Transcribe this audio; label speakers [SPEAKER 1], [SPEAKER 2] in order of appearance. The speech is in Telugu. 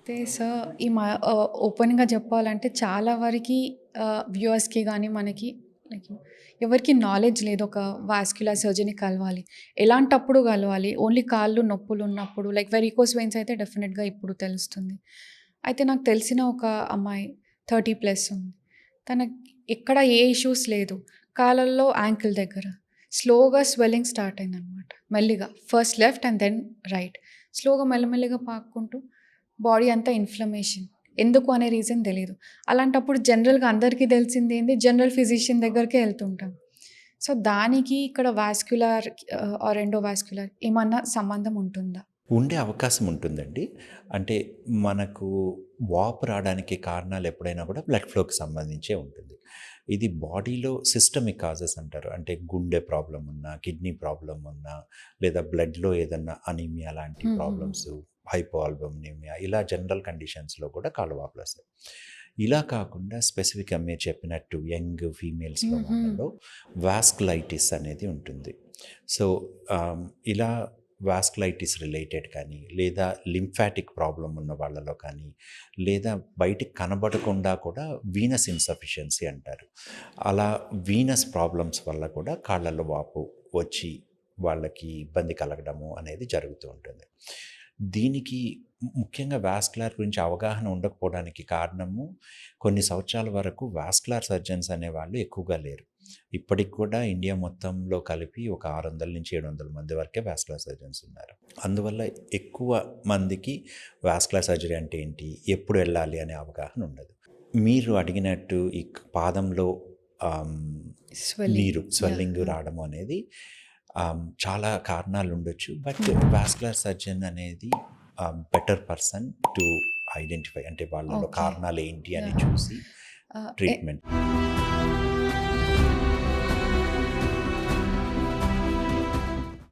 [SPEAKER 1] అయితే సార్ ఈ మా ఓపెన్‌గా చెప్పాలంటే చాలా వరకి వ్యూవర్స్‌కి గానీ, మనకి లైక్ ఎవరికీ నాలెడ్జ్ లేదు. ఒక వాస్క్యులర్ సర్జన్‌ని కలవాలి. ఎలాంటప్పుడు కలవాలి? ఓన్లీ కాళ్ళు నొప్పులున్నప్పుడు లైక్ వెరికోస్ వెయిన్స్ అయితే డెఫినిట్‌గా ఇప్పుడు తెలుస్తుంది. అయితే నాకు తెలిసిన ఒక అమ్మాయి 30 ప్లస్ ఉంది. తనకి ఎక్కడ ఏ ఇష్యూస్ లేదు. కాళ్ళల్లో యాంకిల్ దగ్గర స్లోగా స్వెల్లింగ్ స్టార్ట్ అయిందనమాట. మెల్లిగా first left and then right. స్లోగా మెల్లమెల్లగా పాక్కుంటూ బాడీ అంతా ఇన్‌ఫ్లమేషన్. ఎందుకు అనే రీజన్ తెలీదు. అలాంటప్పుడు జనరల్‌గా అందరికీ తెలిసిందేంది జనరల్ ఫిజిషియన్ దగ్గరికే ఎళ్తుంటాం. సో, దానికి ఇక్కడ వాస్క్యులర్ ఆర్ ఎండోవాస్క్యులర్ ఏమన్నా సంబంధం ఉంటుందా?
[SPEAKER 2] ఉండే అవకాశం ఉంటుందండి. అంటే మనకు వాపు రావడానికి కారణాలు ఎప్పుడైనా కూడా బ్లడ్ ఫ్లోకి సంబంధించే ఉంటుంది. ఇది బాడీలో సిస్టమిక్ కాజెస్ అంటారు. అంటే గుండె ప్రాబ్లమ్ ఉన్నా, కిడ్నీ ప్రాబ్లమ్ ఉన్నా, లేదా బ్లడ్‌లో ఏదన్నా అనీమియా లాంటి
[SPEAKER 1] హుహుహు.
[SPEAKER 2] ప్రాబ్లమ్స్, హైపోఆల్బుమినిమియా ఇలా జనరల్ కండిషన్స్‌లో కూడా కాళ్ళు వాపులొస్తాయి. ఇలా కాకుండా స్పెసిఫిక్‌గా మీరు చెప్పినట్టు యంగ్ ఫీమేల్స్‌లో
[SPEAKER 1] హుహు.
[SPEAKER 2] వాళ్ళలో వాస్కులైటిస్ అనేది ఉంటుంది. సో, ఇలా వాస్కులైటిస్ రిలేటెడ్ కానీ, లేదా లింఫాటిక్ ప్రాబ్లమ్ ఉన్న వాళ్ళలో కానీ, లేదా బయటికి కనబడకుండా కూడా వీనస్ ఇన్సఫిషియన్సీ అంటారు. అలా వీనస్ ప్రాబ్లమ్స్ వల్ల కూడా కాళ్ళలో వాపు వచ్చి వాళ్ళకి ఇబ్బంది కలగడము అనేది జరుగుతూ ఉంటుంది. దీనికి ముఖ్యంగా వాస్కులర్ గురించి అవగాహన ఉండకపోవడానికి కారణము కొన్ని సంవత్సరాల వరకు వాస్కులర్ సర్జన్స్ అనేవాళ్ళు ఎక్కువగా లేరు. ఇప్పటికి కూడా ఇండియా మొత్తంలో కలిపి ఒక 600-700 మంది వరకే వాస్కులర్ సర్జన్స్ ఉన్నారు. అందువల్ల ఎక్కువ మందికి వాస్కులర్ సర్జరీ అంటే ఏంటి? ఎప్పుడు వెళ్ళాలి అనే అవగాహన ఉండదు. మీరు అడిగినట్టు ఈ పాదంలో ఆహ్,
[SPEAKER 1] స్వెల్లింగ్. యాహ్!
[SPEAKER 2] Swelling
[SPEAKER 1] yeah!
[SPEAKER 2] రావడం అనేది చాలా కారణాలు ఉండొచ్చు. బట్ వాస్కులర్ సర్జన్ అనేది బెటర్ పర్సన్ టు ఐడెంటిఫై అంటే వాళ్ళలో
[SPEAKER 1] ఓకే.
[SPEAKER 2] కారణాలు ఏంటి అని
[SPEAKER 1] యాహ్!
[SPEAKER 2] చూసి
[SPEAKER 1] ఆహ్, ఎ
[SPEAKER 2] ట్రీట్మెంట్.